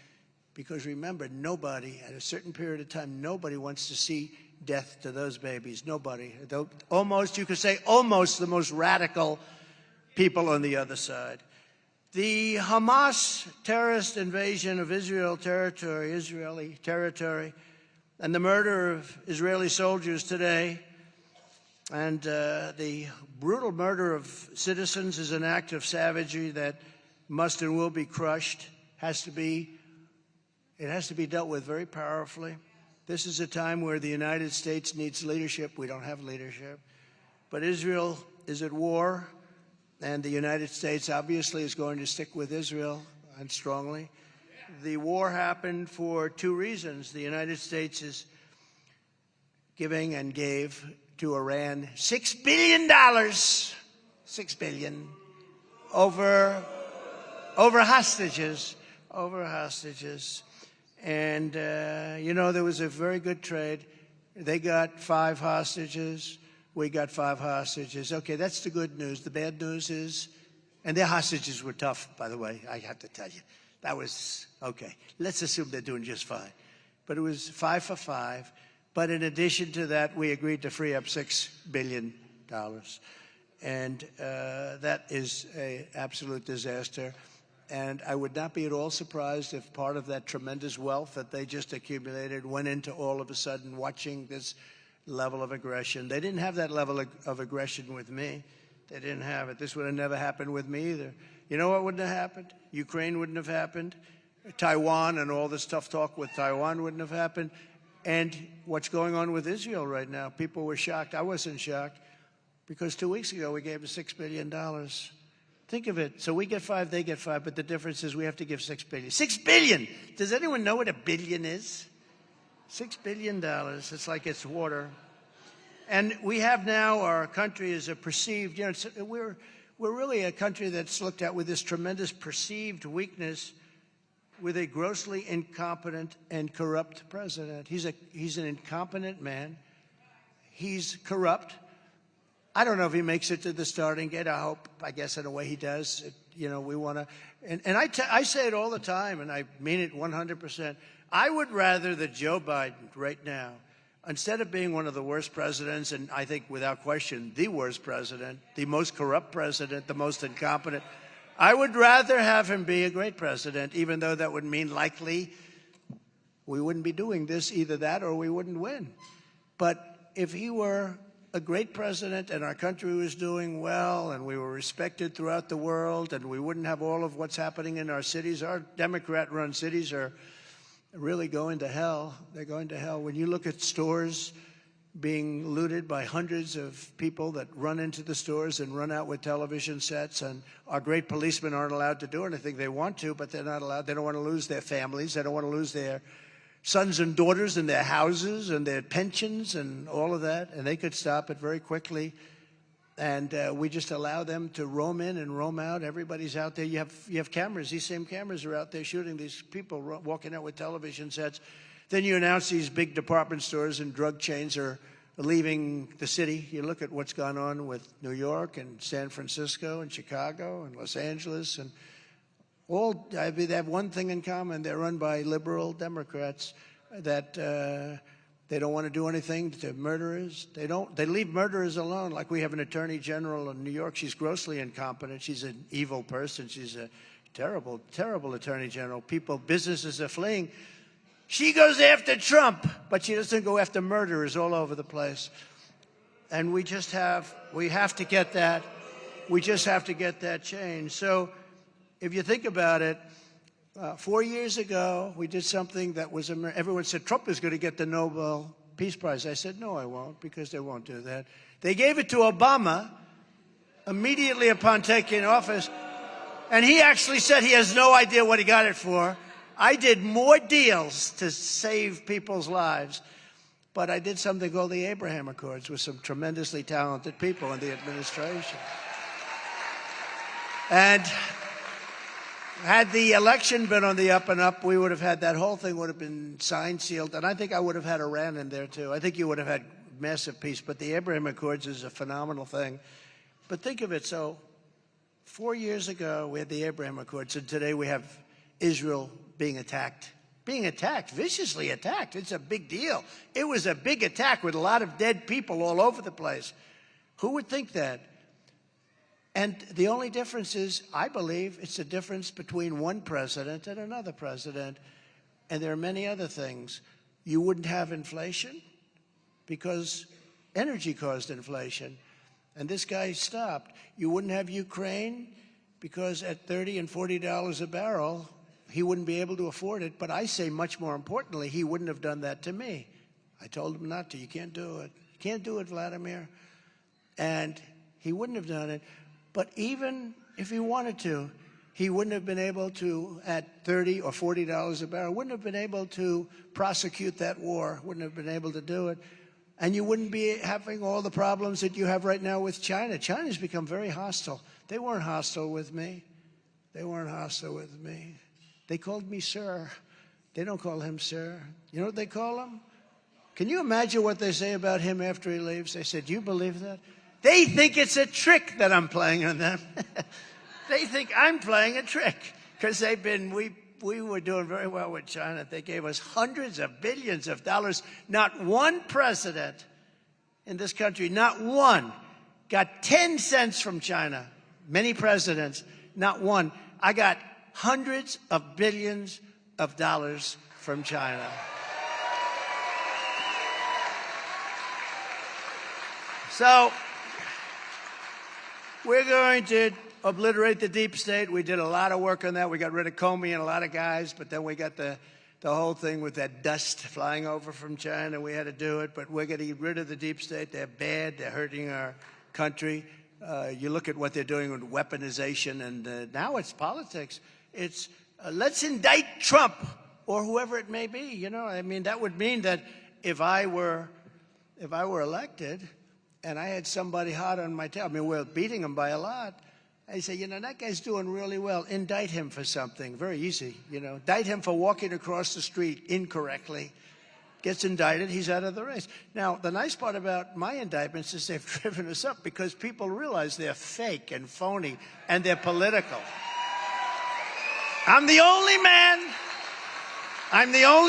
Because remember, nobody, at a certain period of time, nobody wants to see death to those babies. Nobody. Almost, you could say, almost the most radical people on the other side. The Hamas terrorist invasion of Israeli territory, and the murder of Israeli soldiers today, and the brutal murder of citizens is an act of savagery that must and will be crushed, it has to be dealt with very powerfully. This is a time where the United States needs leadership. We don't have leadership. But Israel is at war, and the United States obviously is going to stick with Israel, and strongly. The war happened for 2 reasons. The United States is giving and gave to Iran $6 billion, $6 billion, over hostages. And, there was a very good trade. They got 5 hostages. We got 5 hostages. Okay, that's the good news. The bad news is, and their hostages were tough, by the way, I have to tell you. That was, okay, let's assume they're doing just fine. But it was 5 for 5. But in addition to that, we agreed to free up $6 billion. And that is an absolute disaster. And I would not be at all surprised if part of that tremendous wealth that they just accumulated went into all of a sudden watching this level of aggression. They didn't have that level of aggression with me. They didn't have it. This would have never happened with me either. You know what wouldn't have happened? Ukraine wouldn't have happened. Taiwan and all this tough talk with Taiwan wouldn't have happened. And what's going on with Israel right now, people were shocked. I wasn't shocked because 2 weeks ago we gave them $6 billion. Think of it. So we get 5, they get 5, but the difference is we have to give $6 billion. $6 billion! Does anyone know what a billion is? $6 billion. It's like it's water. And we have now, our country is a perceived, we're really a country that's looked at with this tremendous perceived weakness with a grossly incompetent and corrupt president. He's an incompetent man. He's corrupt. I don't know if he makes it to the starting gate. I guess in a way he does. We want to, and I say it all the time, and I mean it 100%. I would rather that Joe Biden right now, instead of being one of the worst presidents, and I think without question the worst president, the most corrupt president, the most incompetent, I would rather have him be a great president, even though that would mean likely we wouldn't be doing this, either that or we wouldn't win. But if he were a great president and our country was doing well and we were respected throughout the world and we wouldn't have all of what's happening in our cities, our Democrat-run cities are really going to hell. They're going to hell. When you look at stores being looted by hundreds of people that run into the stores and run out with television sets, and our great policemen aren't allowed to do anything. They want to, but they're not allowed. They don't want to lose their families. They don't want to lose their sons and daughters and their houses and their pensions and all of that, and they could stop it very quickly. And we just allow them to roam in and roam out. Everybody's out there. You have cameras. These same cameras are out there shooting these people walking out with television sets. Then you announce these big department stores and drug chains are leaving the city. You look at what's gone on with New York and San Francisco and Chicago and Los Angeles, and all, I mean, they have one thing in common. They're run by liberal Democrats that they don't want to do anything to murderers. They leave murderers alone. Like we have an attorney general in New York. She's grossly incompetent. She's an evil person. She's a terrible, terrible attorney general. Businesses are fleeing. She goes after Trump, but she doesn't go after murderers all over the place. And we have to get that. We just have to get that changed. So if you think about it, 4 years ago, we did something that was, everyone said Trump is going to get the Nobel Peace Prize. I said, no, I won't, because they won't do that. They gave it to Obama immediately upon taking office, and he actually said he has no idea what he got it for. I did more deals to save people's lives, but I did something called the Abraham Accords with some tremendously talented people in the administration. And had the election been on the up and up, we would have had that whole thing would have been signed, sealed, and I think I would have had Iran in there too. I think you would have had massive peace, but the Abraham Accords is a phenomenal thing. But think of it, so 4 years ago we had the Abraham Accords, and today we have Israel being attacked, viciously attacked. It's a big deal. It was a big attack with a lot of dead people all over the place. Who would think that? And the only difference is, I believe, it's a difference between one president and another president. And there are many other things. You wouldn't have inflation because energy caused inflation. And this guy stopped. You wouldn't have Ukraine because at $30 and $40 a barrel, he wouldn't be able to afford it. But I say much more importantly, he wouldn't have done that to me. I told him not to. You can't do it. You can't do it, Vladimir. And he wouldn't have done it. But even if he wanted to, he wouldn't have been able to, at $30 or $40 a barrel, wouldn't have been able to prosecute that war, wouldn't have been able to do it. And you wouldn't be having all the problems that you have right now with China. China's become very hostile. They weren't hostile with me. They weren't hostile with me. They called me sir. They don't call him sir. You know what they call him? Can you imagine what they say about him after he leaves? They said, do you believe that? They think it's a trick that I'm playing on them. They think I'm playing a trick because we were doing very well with China. They gave us hundreds of billions of dollars. Not one president in this country, not one, got 10 cents from China. Many presidents, not one. I got hundreds of billions of dollars from China. So we're going to obliterate the deep state. We did a lot of work on that. We got rid of Comey and a lot of guys, but then we got the whole thing with that dust flying over from China. We had to do it, but we're going to get rid of the deep state. They're bad. They're hurting our country. You look at what they're doing with weaponization, and now it's politics. It's let's indict Trump or whoever it may be. You know, I mean, that would mean that if I were elected and I had somebody hot on my tail, I mean, we're beating him by a lot. I say, you know, that guy's doing really well. Indict him for something. Very easy, you know. Indict him for walking across the street incorrectly. Gets indicted, he's out of the race. Now, the nice part about my indictments is they've driven us up because people realize they're fake and phony and they're political. I'm the only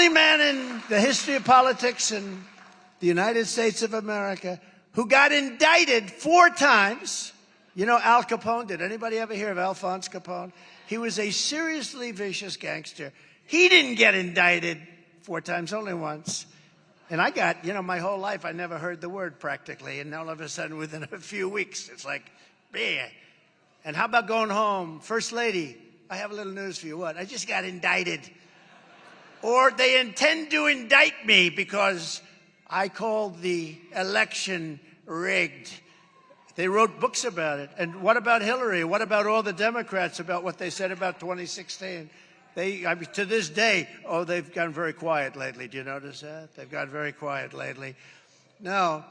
man in the history of politics in the United States of America who got indicted 4 times. You know Al Capone? Did anybody ever hear of Alphonse Capone? He was a seriously vicious gangster. He didn't get indicted 4 times, only once. And I got, my whole life, I never heard the word practically. And all of a sudden, within a few weeks, it's like, man. And how about going home? First lady, I have a little news for you. What? I just got indicted. Or they intend to indict me because I called the election rigged. They wrote books about it. And what about Hillary? What about all the Democrats about what they said about 2016? To this day, they've gone very quiet lately. Do you notice that? They've got very quiet lately. No,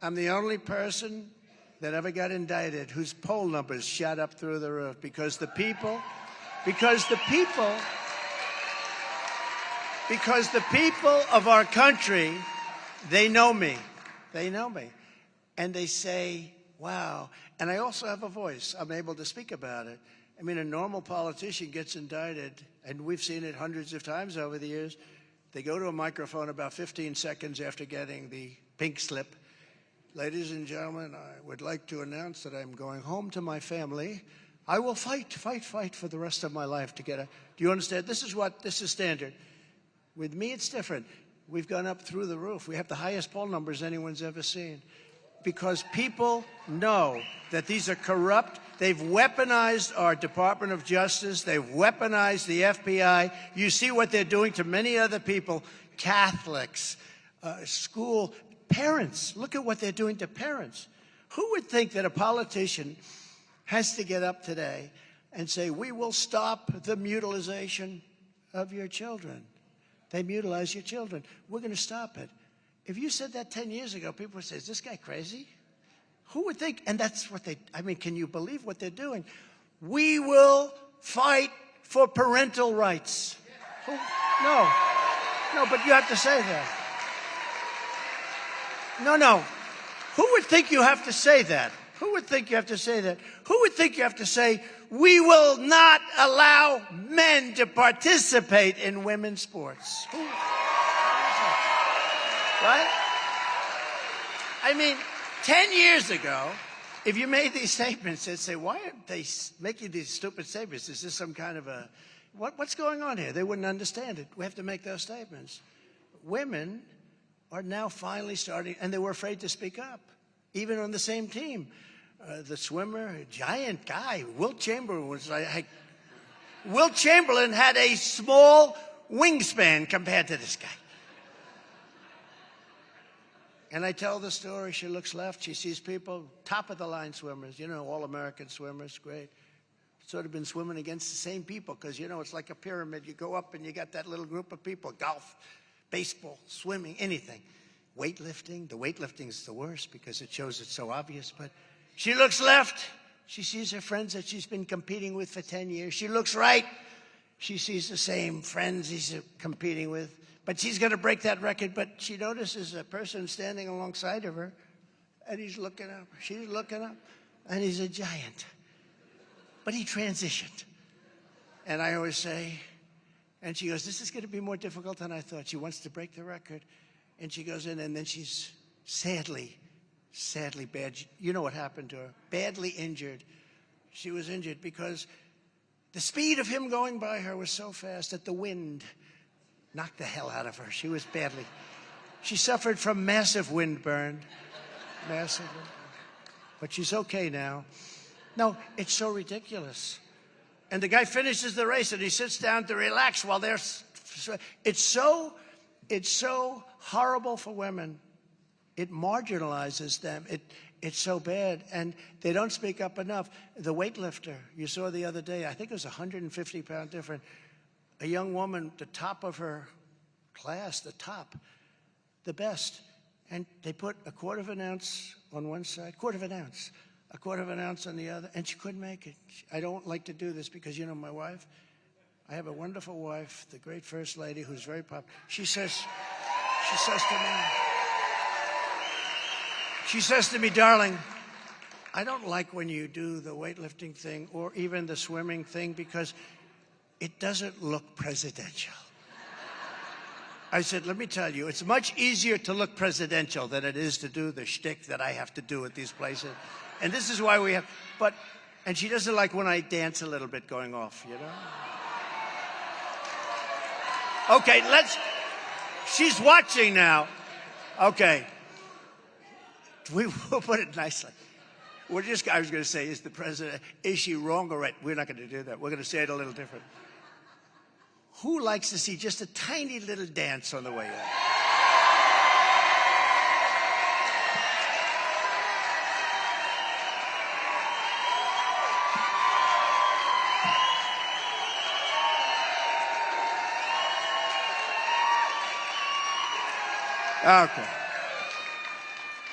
I'm the only person that ever got indicted whose poll numbers shot up through the roof because the people of our country, they know me. They know me. And they say, wow. And I also have a voice. I'm able to speak about it. I mean, a normal politician gets indicted, and we've seen it hundreds of times over the years. They go to a microphone about 15 seconds after getting the pink slip. Ladies and gentlemen, I would like to announce that I'm going home to my family. I will fight for the rest of my life to get a... Do you understand? This is standard. With me, it's different. We've gone up through the roof. We have the highest poll numbers anyone's ever seen. Because people know that these are corrupt. They've weaponized our Department of Justice. They've weaponized the FBI. You see what they're doing to many other people, Catholics, school, parents. Look at what they're doing to parents. Who would think that a politician has to get up today and say, we will stop the mutilization of your children? They mutilize your children. We're going to stop it. If you said that 10 years ago, people would say, is this guy crazy? Who would think? And that's what can you believe what they're doing? We will fight for parental rights. No, but you have to say that. No. Who would think you have to say that? Who would think you have to say that? Who would think you have to say, we will not allow men to participate in women's sports? Right? I mean, 10 years ago, if you made these statements, they'd say, why aren't they making these stupid statements? Is this some kind of a... What's going on here? They wouldn't understand it. We have to make those statements. Women are now finally starting, and they were afraid to speak up, even on the same team. The swimmer, a giant guy, Wilt Chamberlain Wilt Chamberlain had a small wingspan compared to this guy. And I tell the story, she looks left, she sees people, top-of-the-line swimmers, all-American swimmers, great. Sort of been swimming against the same people because, it's like a pyramid. You go up and you got that little group of people, golf, baseball, swimming, anything. Weightlifting, the weightlifting's the worst because it shows it's so obvious. But she looks left, she sees her friends that she's been competing with for 10 years. She looks right, she sees the same friends he's competing with. But she's going to break that record. But she notices a person standing alongside of her, and he's looking up. She's looking up, and he's a giant. But he transitioned. And I always say, and she goes, this is going to be more difficult than I thought. She wants to break the record. And she goes in, and then she's sadly bad. You know what happened to her? Badly injured. She was injured because the speed of him going by her was so fast that the wind knocked the hell out of her. She suffered from massive windburn. Massive windburn. But she's okay now. No, it's so ridiculous. And the guy finishes the race and he sits down to relax while they're... It's so horrible for women. It marginalizes them. It's so bad. And they don't speak up enough. The weightlifter you saw the other day, I think it was 150-pound difference. A young woman, the top of her class, the best. And they put a quarter of an ounce on one side, a quarter of an ounce on the other, and she couldn't make it. I don't like to do this because, my wife, I have a wonderful wife, the great First Lady, who's very popular. She says to me, darling, I don't like when you do the weightlifting thing or even the swimming thing because it doesn't look presidential. I said, let me tell you, it's much easier to look presidential than it is to do the shtick that I have to do at these places. And this is why we have, and she doesn't like when I dance a little bit going off, Okay, she's watching now. Okay. We'll put it nicely. I was going to say, is the president, is she wrong or right? We're not going to do that. We're going to say it a little different. Who likes to see just a tiny little dance on the way out? Okay.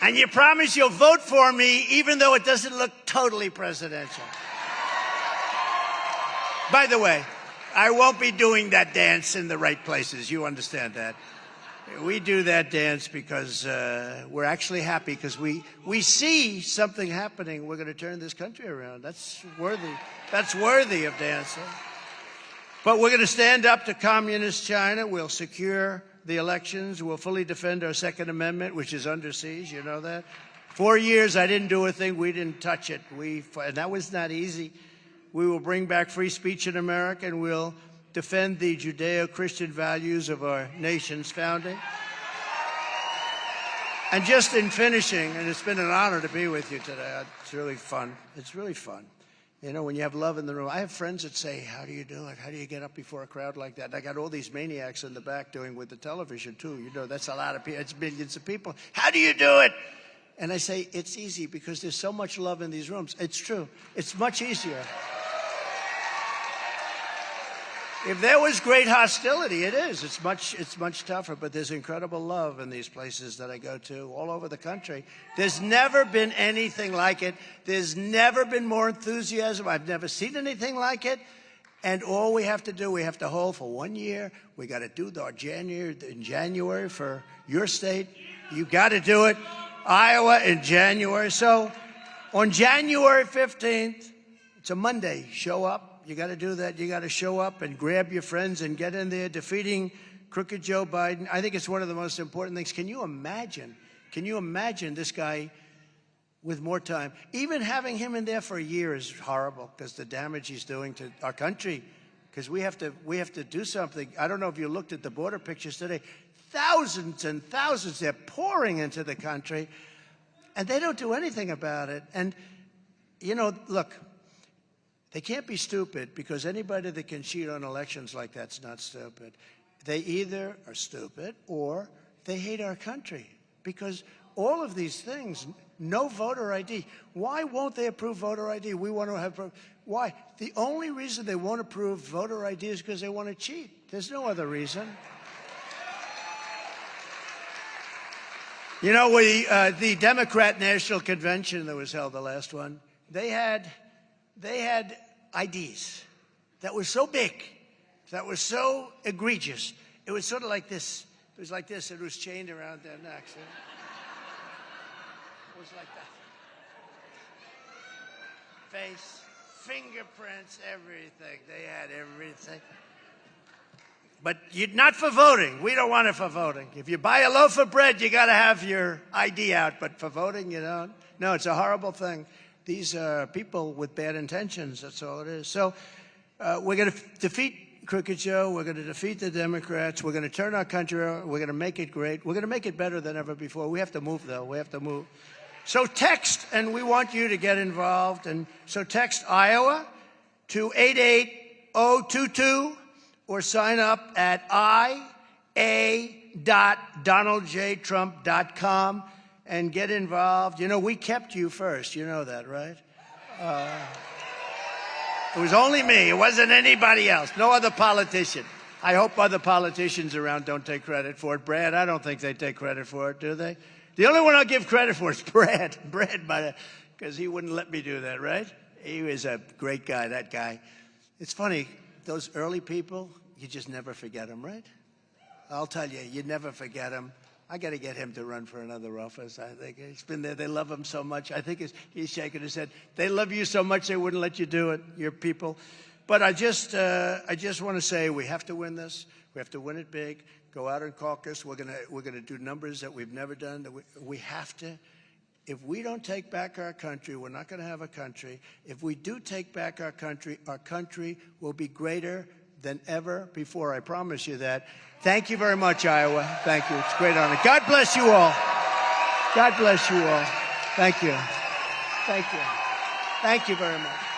And you promise you'll vote for me even though it doesn't look totally presidential. By the way, I won't be doing that dance in the right places. You understand that. We do that dance because we're actually happy because we see something happening. We're going to turn this country around. That's worthy. That's worthy of dancing. But we're going to stand up to communist China. We'll secure the elections. We'll fully defend our Second Amendment, which is under siege. You know that. 4 years, I didn't do a thing. We didn't touch it. And that was not easy. We will bring back free speech in America, and we'll defend the Judeo-Christian values of our nation's founding. And just in finishing, and it's been an honor to be with you today. It's really fun. It's really fun. You know, when you have love in the room. I have friends that say, how do you do it? How do you get up before a crowd like that? And I got all these maniacs in the back doing with the television, too. You know, that's a lot of people. It's millions of people. How do you do it? And I say, it's easy because there's so much love in these rooms. It's true. It's much easier. If there was great hostility, it is. It's much tougher, but there's incredible love in these places that I go to all over the country. There's never been anything like it. There's never been more enthusiasm. I've never seen anything like it. And all we have to do, we have to hold for 1 year. We got to do our January for your state. You got to do it. Iowa in January. So on January 15th, it's a Monday, show up. You got to do that. You got to show up and grab your friends and get in there defeating crooked Joe Biden. I think it's one of the most important things. Can you imagine this guy with more time? Even having him in there for a year is horrible because the damage he's doing to our country. Because we have to do something. I don't know if you looked at the border pictures today. Thousands and thousands, they're pouring into the country, and they don't do anything about it. And, you know, look, they can't be stupid because anybody that can cheat on elections like that's not stupid. They either are stupid or they hate our country because all of these things, no voter ID. Why won't they approve voter ID? We want to have, why? The only reason they won't approve voter ID is because they want to cheat. There's no other reason. You know, the Democrat National Convention that was held, the last one, they had IDs that were so big, that were so egregious. It was sort of like this. It was like this. It was chained around their necks. It was like that. Face, fingerprints, everything. They had everything. But not for voting. We don't want it for voting. If you buy a loaf of bread, you got to have your ID out. But for voting, you don't. No, it's a horrible thing. These are people with bad intentions. That's all it is. So we're going to defeat Crooked Joe. We're going to defeat the Democrats. We're going to turn our country around. We're going to make it great. We're going to make it better than ever before. We have to move, though. We have to move. So text, and we want you to get involved. And so text Iowa to 88022 or sign up at ia.donaldjtrump.com. And get involved. You know, we kept you first. You know that, right? It was only me. It wasn't anybody else. No other politician. I hope other politicians around don't take credit for it. Brad, I don't think they take credit for it, do they? The only one I'll give credit for is Brad. Brad, because he wouldn't let me do that, right? He was a great guy, that guy. It's funny, those early people, you just never forget them, right? I'll tell you, you never forget them. I got to get him to run for another office. I think he's been there. They love him so much. I think he's shaking his head. They love you so much they wouldn't let you do it, your people. But I just want to say we have to win this. We have to win it big. Go out and caucus. We're gonna do numbers that we've never done. We have to. If we don't take back our country, we're not going to have a country. If we do take back our country will be greater than ever before. I promise you that. Thank you very much, Iowa. Thank you. It's a great honor. God bless you all. God bless you all. Thank you. Thank you. Thank you very much.